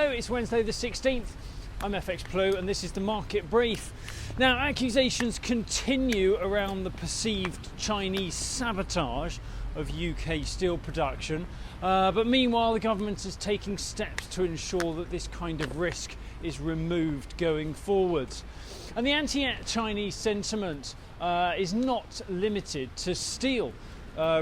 Hello, it's Wednesday the 16th. I'm FxPlew and this is the market brief. Now, accusations continue around the perceived Chinese sabotage of UK steel production, but meanwhile the government is taking steps to ensure that this kind of risk is removed going forwards. And the anti-Chinese sentiment is not limited to steel.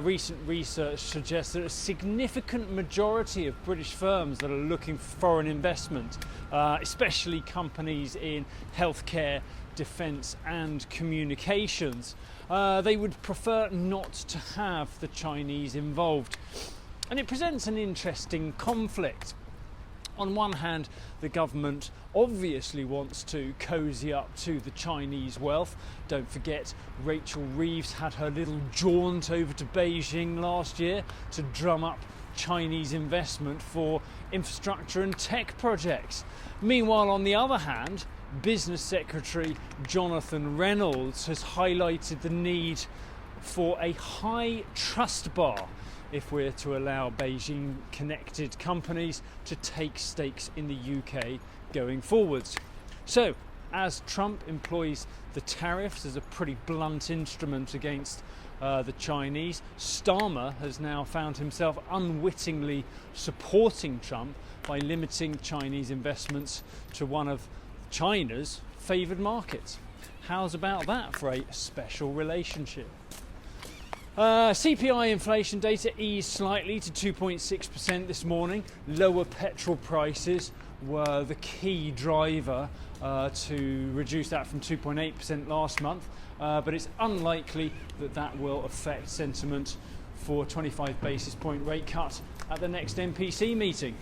Recent research suggests that a significant majority of British firms that are looking for foreign investment, especially companies in healthcare, defence and communications, they would prefer not to have the Chinese involved. And it presents an interesting conflict. On one hand, the government obviously wants to cosy up to the Chinese wealth. Don't forget, Rachel Reeves had her little jaunt over to Beijing last year to drum up Chinese investment for infrastructure and tech projects. Meanwhile, on the other hand, Business Secretary Jonathan Reynolds has highlighted the need for a high trust bar if we're to allow Beijing-connected companies to take stakes in the UK going forwards. So, as Trump employs the tariffs as a pretty blunt instrument against the Chinese, Starmer has now found himself unwittingly supporting Trump by limiting Chinese investments to one of China's favoured markets. How's about that for a special relationship? CPI inflation data eased slightly to 2.6% this morning. Lower petrol prices were the key driver to reduce that from 2.8% last month, but it's unlikely that that will affect sentiment for a 25 basis point rate cut at the next MPC meeting.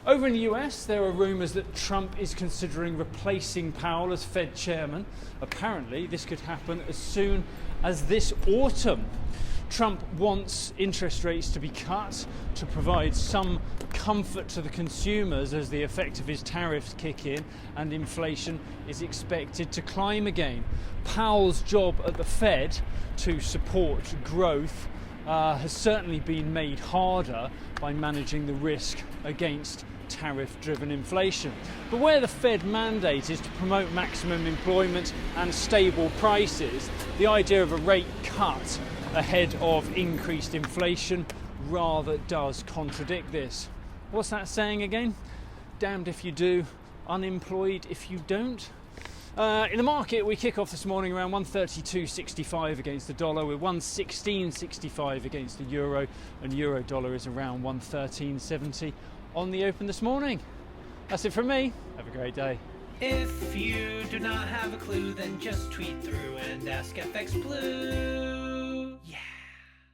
Over in the US, there are rumours that Trump is considering replacing Powell as Fed chairman. Apparently, this could happen as soon as this autumn. Trump wants interest rates to be cut to provide some comfort to the consumers as the effect of his tariffs kick in and inflation is expected to climb again. Powell's job at the Fed to support growth has certainly been made harder by managing the risk against tariff-driven inflation. But where the Fed mandate is to promote maximum employment and stable prices, the idea of a rate cut ahead of increased inflation rather does contradict this. What's that saying again? Damned if you do, unemployed if you don't. In the market, we kick off this morning around 132.65 against the dollar, with 116.65 against the euro, and euro dollar is around 113.70 on the open this morning. That's it from me. Have a great day. If you do not have a clue, then just tweet through and ask FxPlew.